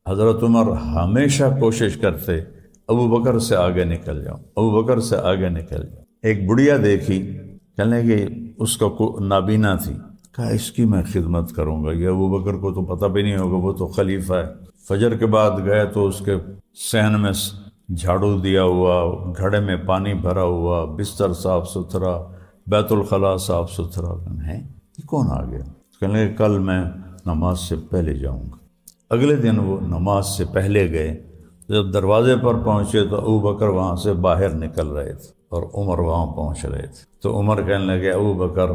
حضرت عمر ہمیشہ کوشش کرتے ابو بکر سے آگے نکل جاؤں، ابو بکر سے آگے نکل جاؤں۔ ایک بڑھیا دیکھی، کہنے کہ اس کا نابینا تھی، کہا اس کی میں خدمت کروں گا، یہ ابو بکر کو تو پتہ بھی نہیں ہوگا، وہ تو خلیفہ ہے۔ فجر کے بعد گئے تو اس کے صحن میں جھاڑو دیا ہوا، گھڑے میں پانی بھرا ہوا، بستر صاف ستھرا، بیت الخلاء صاف ستھرا ہے، یہ کون آ گیا؟ کہنے کہ کل میں نماز سے پہلے جاؤں گا۔ اگلے دن وہ نماز سے پہلے گئے، جب دروازے پر پہنچے تو ابو بکر وہاں سے باہر نکل رہے تھے اور عمر وہاں پہنچ رہے تھے۔ تو عمر کہنے لگے ابو بکر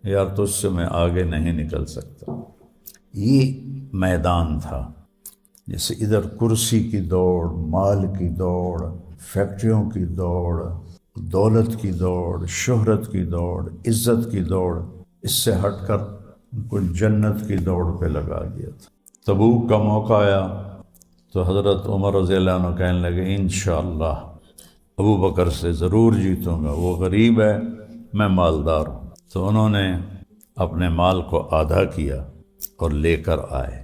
یار تجھ سے میں آگے نہیں نکل سکتا۔ یہ میدان تھا، جیسے ادھر کرسی کی دوڑ، مال کی دوڑ، فیکٹریوں کی دوڑ، دولت کی دوڑ، شہرت کی دوڑ، عزت کی دوڑ، اس سے ہٹ کر ان کو جنت کی دوڑ پہ لگا دیا تھا۔ تبوک کا موقع آیا تو حضرت عمر رضی اللہ عنہ کہنے لگے انشاءاللہ ابو بکر سے ضرور جیتوں گا، وہ غریب ہے، میں مالدار ہوں۔ تو انہوں نے اپنے مال کو آدھا کیا اور لے کر آئے۔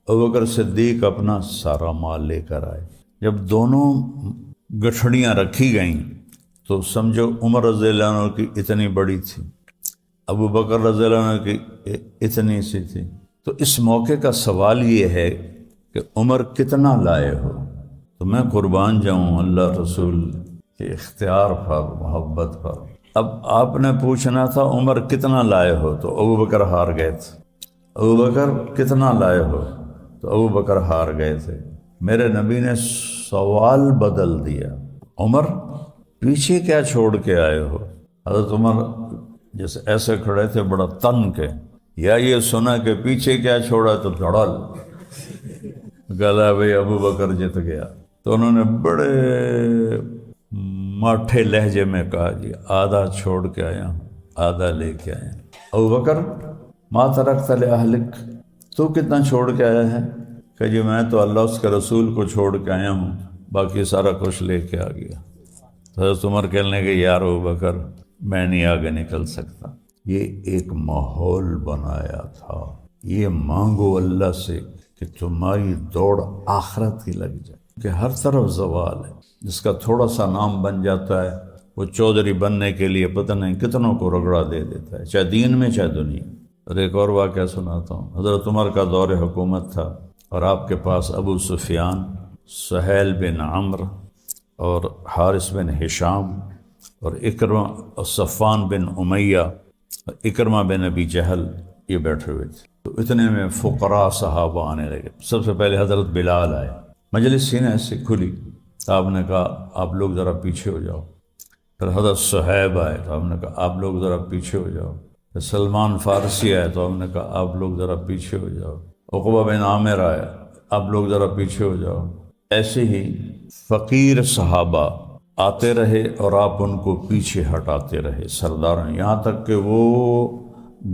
ابو بکر صدیق اپنا سارا مال لے کر آئے۔ جب دونوں گٹھڑیاں رکھی گئیں تو سمجھو عمر رضی اللہ عنہ کی اتنی بڑی تھی، ابو بکر رضی اللہ عنہ کی اتنی سی تھی۔ تو اس موقع کا سوال یہ ہے کہ عمر کتنا لائے ہو؟ تو میں قربان جاؤں اللہ رسول کے اختیار پر، محبت پر۔ اب آپ نے پوچھنا تھا عمر کتنا لائے ہو، تو ابو بکر ہار گئے تھے۔ ابو بکر کتنا لائے ہو، تو ابو بکر ہار گئے تھے۔ میرے نبی نے سوال بدل دیا، عمر پیچھے کیا چھوڑ کے آئے ہو؟ حضرت عمر جیسے ایسے کھڑے تھے بڑا تن کے، یا یہ سنا کہ پیچھے کیا چھوڑا تو دھڑل گلا بھئی ابو بکر جیت گیا۔ تو انہوں نے بڑے ماٹھے لہجے میں کہا جی آدھا چھوڑ کے آیا ہوں، آدھا لے کے آیا ہوں۔ ابو بکر ما ترکت لأہلک، تو کتنا چھوڑ کے آیا ہے؟ کہ جی میں تو اللہ اس کے رسول کو چھوڑ کے آیا ہوں، باقی سارا کچھ لے کے آ گیا۔ تو حضرت عمر کہنے لگے یار ابو بکر میں نہیں آگے نکل سکتا۔ یہ ایک ماحول بنایا تھا، یہ مانگو اللہ سے کہ تمہاری دوڑ آخرت کی لگ جائے، کہ ہر طرف زوال ہے۔ جس کا تھوڑا سا نام بن جاتا ہے وہ چودھری بننے کے لیے پتہ نہیں کتنوں کو رگڑا دے دیتا ہے، چاہے دین میں چاہے دنیا۔ اور ایک اور واقعہ سناتا ہوں، حضرت عمر کا دور حکومت تھا اور آپ کے پاس ابو سفیان، سہیل بن عمرو اور حارث بن ہشام اور اکرمہ اور صفوان بن امیہ اور اکرمہ بن ابی جہل یہ بیٹھے ہوئے تھے۔ تو اتنے میں فقراء صحابہ آنے لگے۔ سب سے پہلے حضرت بلال آئے، مجلس سینہ ایسے کھلی تو آپ نے کہا آپ لوگ ذرا پیچھے ہو جاؤ۔ پھر حضرت صہیب آئے تو آپ نے کہا آپ لوگ ذرا پیچھے ہو جاؤ۔ پھر سلمان فارسی آئے تو آپ نے کہا آپ لوگ ذرا پیچھے ہو جاؤ۔ عقبہ بن عامر آئے، آپ لوگ ذرا پیچھے ہو جاؤ۔ ایسے ہی فقیر صحابہ آتے رہے اور آپ ان کو پیچھے ہٹاتے رہے سرداروں، یہاں تک کہ وہ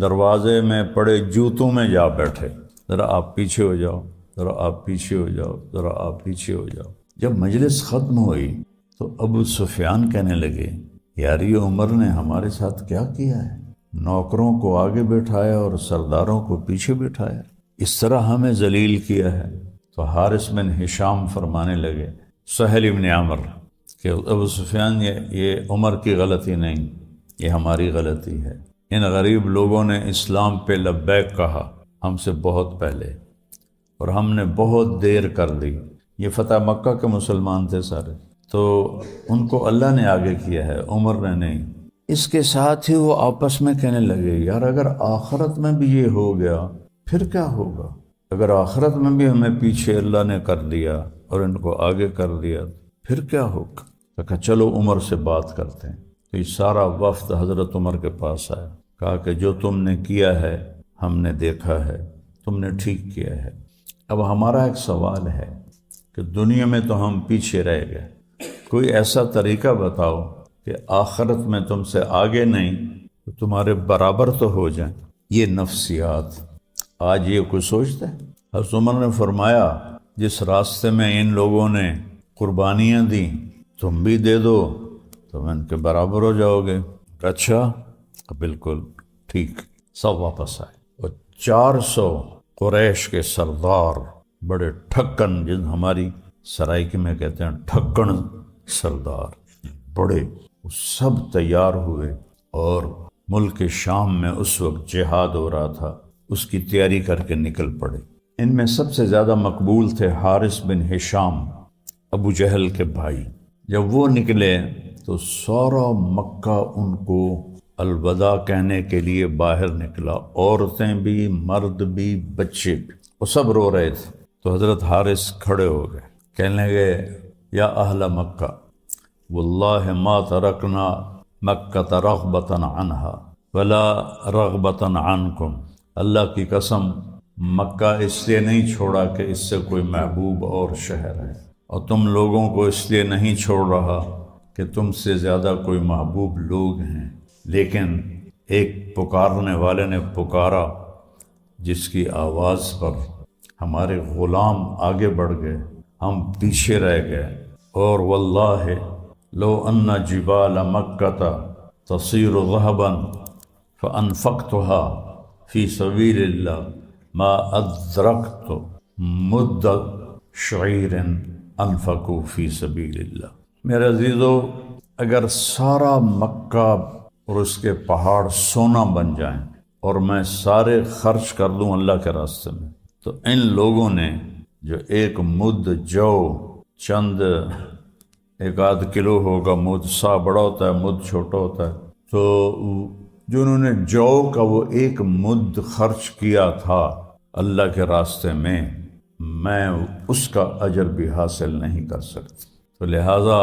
دروازے میں پڑے جوتوں میں جا بیٹھے، ذرا آپ پیچھے ہو جاؤ، ذرا آپ پیچھے ہو جاؤ، ذرا آپ پیچھے ہو جاؤ۔ جب مجلس ختم ہوئی تو ابو سفیان کہنے لگے یار یہ عمر نے ہمارے ساتھ کیا کیا ہے، نوکروں کو آگے بٹھایا اور سرداروں کو پیچھے بٹھایا، اس طرح ہمیں ذلیل کیا ہے۔ تو حارث بن ہشام فرمانے لگے سہیل بن عمر کہ ابو سفیان یہ عمر کی غلطی نہیں، یہ ہماری غلطی ہے۔ ان غریب لوگوں نے اسلام پہ لبیک کہا ہم سے بہت پہلے اور ہم نے بہت دیر کر دی۔ یہ فتح مکہ کے مسلمان تھے سارے، تو ان کو اللہ نے آگے کیا ہے، عمر نے نہیں۔ اس کے ساتھ ہی وہ آپس میں کہنے لگے یار اگر آخرت میں بھی یہ ہو گیا پھر کیا ہوگا؟ اگر آخرت میں بھی ہمیں پیچھے اللہ نے کر دیا اور ان کو آگے کر دیا پھر کیا ہوگا؟ تو کہا چلو عمر سے بات کرتے ہیں۔ تو یہ سارا وفد حضرت عمر کے پاس آیا، کہا کہ جو تم نے کیا ہے ہم نے دیکھا ہے، تم نے ٹھیک کیا ہے۔ اب ہمارا ایک سوال ہے کہ دنیا میں تو ہم پیچھے رہ گئے، کوئی ایسا طریقہ بتاؤ کہ آخرت میں تم سے آگے نہیں تو تمہارے برابر تو ہو جائیں۔ یہ نفسیات آج یہ کوئی سوچتا ہے؟ حضرت عمر نے فرمایا جس راستے میں ان لوگوں نے قربانیاں دیں تم بھی دے دو تو ان کے برابر ہو جاؤ گے۔ اچھا بالکل ٹھیک، سب واپس آئے اور 400 قریش کے سردار بڑے ٹھکن، جن ہماری سرائکی میں کہتے ہیں ٹھکن سردار، بڑے سب تیار ہوئے اور ملک شام میں اس وقت جہاد ہو رہا تھا، اس کی تیاری کر کے نکل پڑے۔ ان میں سب سے زیادہ مقبول تھے حارث بن ہشام، ابو جہل کے بھائی۔ جب وہ نکلے تو سارا مکہ ان کو الوداع کہنے کے لیے باہر نکلا، عورتیں بھی، مرد بھی، بچے بھی، وہ سب رو رہے تھے۔ تو حضرت حارث کھڑے ہو گئے، کہنے لگے یا اہل مکہ واللہ ما ترکنا مکہ رغبتا عنہا ولا رغبتا عنکم، اللہ کی قسم مکہ اس لیے نہیں چھوڑا کہ اس سے کوئی محبوب اور شہر ہے، اور تم لوگوں کو اس لیے نہیں چھوڑ رہا کہ تم سے زیادہ کوئی محبوب لوگ ہیں، لیکن ایک پکارنے والے نے پکارا جس کی آواز پر ہمارے غلام آگے بڑھ گئے، ہم پیچھے رہ گئے، اور واللہ لو ان جبال مکہ تصیر ذهبا فانفقتها فی سبیل اللہ ما ادرکت مد شعیر انفقوا فی سبیل اللہ۔ میرے عزیزو، اگر سارا مکہ اور اس کے پہاڑ سونا بن جائیں اور میں سارے خرچ کر دوں اللہ کے راستے میں، تو ان لوگوں نے جو ایک مد جو، چند ایک آدھ کلو ہوگا، مد سا بڑا ہوتا ہے، مد چھوٹا ہوتا ہے، تو جو انہوں نے جو کا وہ ایک مد خرچ کیا تھا اللہ کے راستے میں اس کا اجر بھی حاصل نہیں کر سکتے۔ تو لہٰذا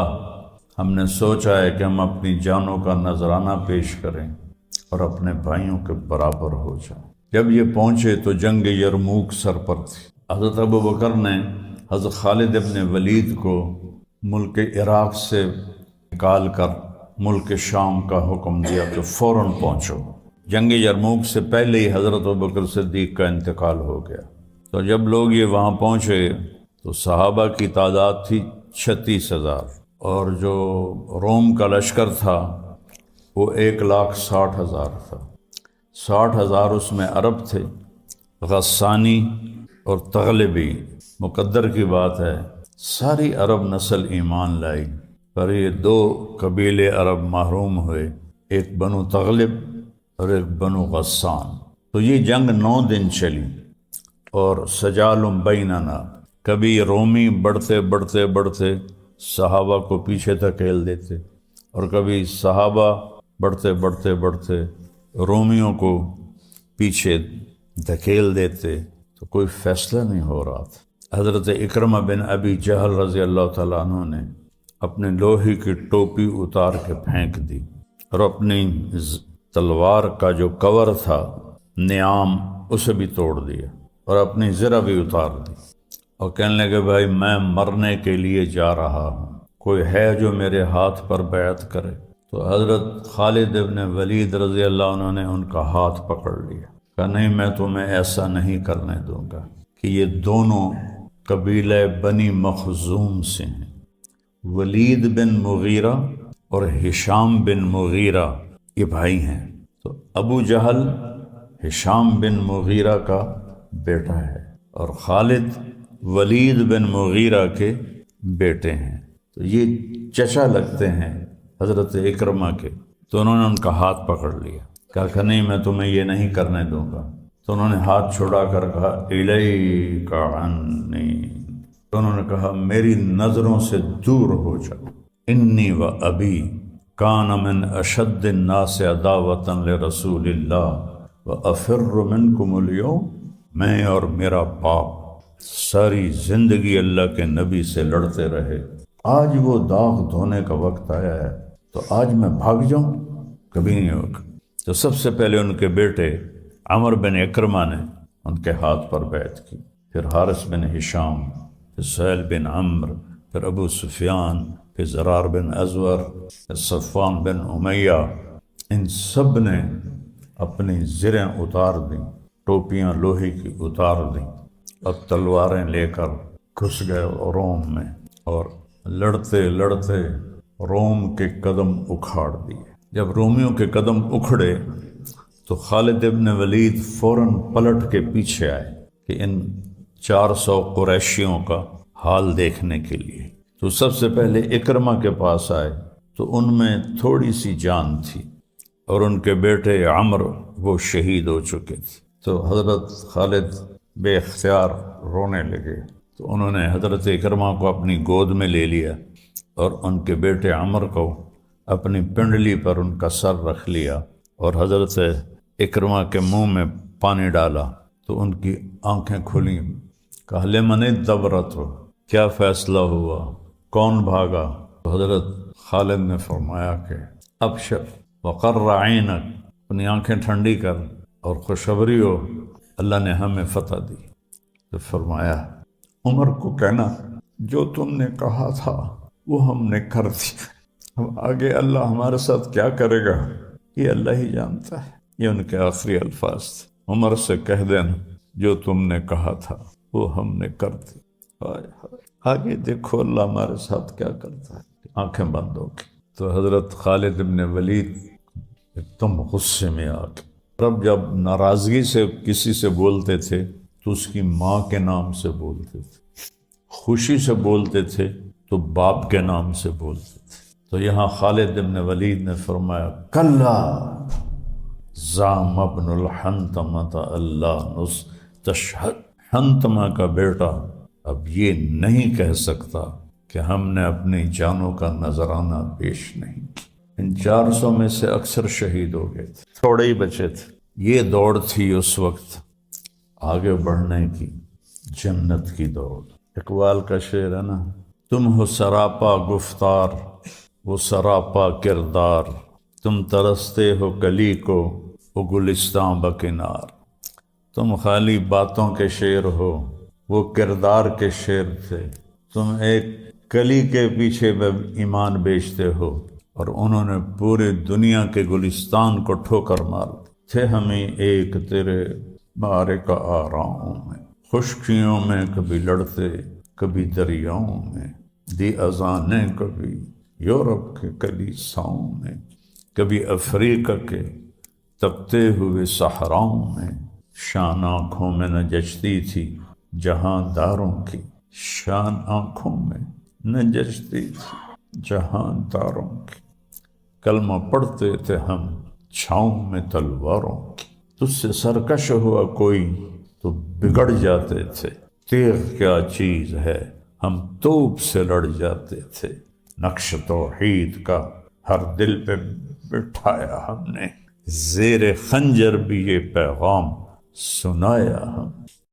ہم نے سوچا ہے کہ ہم اپنی جانوں کا نذرانہ پیش کریں اور اپنے بھائیوں کے برابر ہو جائیں۔ جب یہ پہنچے تو جنگ یرموک سر پر تھی۔ حضرت ابوبکر نے حضرت خالد ابن ولید کو ملک عراق سے نکال کر ملک شام کا حکم دیا کہ فوراً پہنچو۔ جنگ یرموک سے پہلے ہی حضرت ابوبکر صدیق کا انتقال ہو گیا۔ تو جب لوگ یہ وہاں پہنچے تو صحابہ کی تعداد تھی 36,000، اور جو روم کا لشکر تھا وہ 1,60,000 تھا۔ 60,000 اس میں عرب تھے، غسانی اور تغلبی۔ مقدر کی بات ہے ساری عرب نسل ایمان لائی، پر یہ 2 قبیلے عرب محروم ہوئے، ایک بنو تغلب اور ایک بنو غسان۔ تو یہ جنگ 9 دن چلی، اور سجال بیننا، کبھی رومی بڑھتے بڑھتے بڑھتے صحابہ کو پیچھے دھکیل دیتے، اور کبھی صحابہ بڑھتے بڑھتے بڑھتے رومیوں کو پیچھے دھکیل دیتے، تو کوئی فیصلہ نہیں ہو رہا تھا۔ حضرت اکرمہ بن ابی جہل رضی اللہ تعالیٰ عنہ نے اپنے لوہے کی ٹوپی اتار کے پھینک دی، اور اپنی تلوار کا جو کور تھا نیام اسے بھی توڑ دیا، اور اپنی زرہ بھی اتار دی، اور کہنے لگے بھائی میں مرنے کے لیے جا رہا ہوں، کوئی ہے جو میرے ہاتھ پر بیعت کرے؟ تو حضرت خالد ابن ولید رضی اللہ عنہ نے ان کا ہاتھ پکڑ لیا، کہا نہیں، میں تمہیں ایسا نہیں کرنے دوں گا، کہ یہ دونوں قبیلہ بنی مخزوم سے ہیں، ولید بن مغیرہ اور ہشام بن مغیرہ، یہ بھائی ہیں۔ تو ابو جہل ہشام بن مغیرہ کا بیٹا ہے، اور خالد ولید بن مغیرہ کے بیٹے ہیں، تو یہ چچا لگتے ہیں حضرت اکرمہ کے۔ تو انہوں نے ان کا ہاتھ پکڑ لیا، کہا کہ نہیں میں تمہیں یہ نہیں کرنے دوں گا۔ تو انہوں نے ہاتھ چھڑا کر کہا الیک عنی، تو انہوں نے کہا میری نظروں سے دور ہو جاؤ، انی و ابی کان من اشد الناس عداوۃ لرسول اللہ و افر منکم اليوم، میں اور میرا باپ ساری زندگی اللہ کے نبی سے لڑتے رہے، آج وہ داغ دھونے کا وقت آیا ہے تو آج میں بھاگ جاؤں؟ کبھی نہیں ہوگا۔ تو سب سے پہلے ان کے بیٹے عمر بن اکرمہ نے ان کے ہاتھ پر بیعت کی، پھر حارث بن ہشام، پھر سہیل بن عمرو، پھر ابو سفیان، پھر زرار بن ازور، پھر صفوان بن امیہ، ان سب نے اپنی زریں اتار دیں، ٹوپیاں لوہے کی اتار دیں، اور تلواریں لے کر گھس گئے روم میں، اور لڑتے لڑتے روم کے قدم اکھاڑ دیے۔ جب رومیوں کے قدم اکھڑے تو خالد ابن ولید فوراً پلٹ کے پیچھے آئے کہ ان 400 قریشیوں کا حال دیکھنے کے لیے۔ تو سب سے پہلے اکرمہ کے پاس آئے تو ان میں تھوڑی سی جان تھی، اور ان کے بیٹے عمرو وہ شہید ہو چکے تھے۔ تو حضرت خالد بے اختیار رونے لگے، تو انہوں نے حضرت اکرمہ کو اپنی گود میں لے لیا اور ان کے بیٹے عمرو کو اپنی پنڈلی پر ان کا سر رکھ لیا، اور حضرت اکرمہ کے منہ میں پانی ڈالا تو ان کی آنکھیں کھلیں۔ کہا لمن الدبرۃ، کیا فیصلہ ہوا، کون بھاگا؟ تو حضرت خالد نے فرمایا کہ ابشر وقر عینک، اپنی آنکھیں ٹھنڈی کر اور خوشخبری ہو، اللہ نے ہمیں فتح دی۔ تو فرمایا عمر کو کہنا جو تم نے کہا تھا وہ ہم نے کر دیا، اب آگے اللہ ہمارے ساتھ کیا کرے گا یہ اللہ ہی جانتا ہے۔ یہ ان کے آخری الفاظ تھے۔ عمر سے کہہ دینا جو تم نے کہا تھا وہ ہم نے کر دی۔ آگے دیکھو اللہ ہمارے ساتھ کیا کرتا ہے۔ آنکھیں بند ہو گئی تو حضرت خالد بن ولید ایک دم غصے میں آ گئے۔ رب جب ناراضگی سے کسی سے بولتے تھے تو اس کی ماں کے نام سے بولتے تھے، خوشی سے بولتے تھے تو باپ کے نام سے بولتے تھے۔ تو یہاں خالد بن ولید نے فرمایا کلا زعم ابن الحنتمۃ اللہ نستشہد، حنتمہ کا بیٹا اب یہ نہیں کہہ سکتا کہ ہم نے اپنی جانوں کا نذرانہ پیش نہیں کیا۔ ان 400 میں سے اکثر شہید ہو گئے تھے، تھوڑے ہی بچے تھے۔ یہ دوڑ تھی اس وقت آگے بڑھنے کی، جنت کی دوڑ۔ اقبال کا شعر ہے نا، تم ہو سراپا گفتار وہ سراپا کردار، تم ترستے ہو کلی کو وہ گلستان بکنار۔ تم خالی باتوں کے شعر ہو، وہ کردار کے شعر تھے۔ تم ایک کلی کے پیچھے ایمان بیچتے ہو، اور انہوں نے پوری دنیا کے گلستان کو ٹھوکر مار تھے۔ ہمیں ایک تیرے بارے کا آراؤں میں، خشکیوں میں کبھی لڑتے کبھی دریاؤں میں، دی اذانیں کبھی یورپ کے کلیساؤں میں، کبھی افریقہ کے تپتے ہوئے صحراؤں میں۔ شان آنکھوں میں نہ جچتی تھی جہاں داروں کی، شان آنکھوں میں نہ جچتی تھی جہاں داروں کی۔ کلمہ پڑھتے تھے ہم چھاؤں میں تلواروں کی، تجھ سے سرکش ہوا کوئی تو بگڑ جاتے تھے۔ تیغ کیا چیز ہے ہم توپ سے لڑ جاتے تھے۔ نقش توحید کا ہر دل پہ بٹھایا ہم نے، زیر خنجر بھی یہ پیغام سنایا ہم۔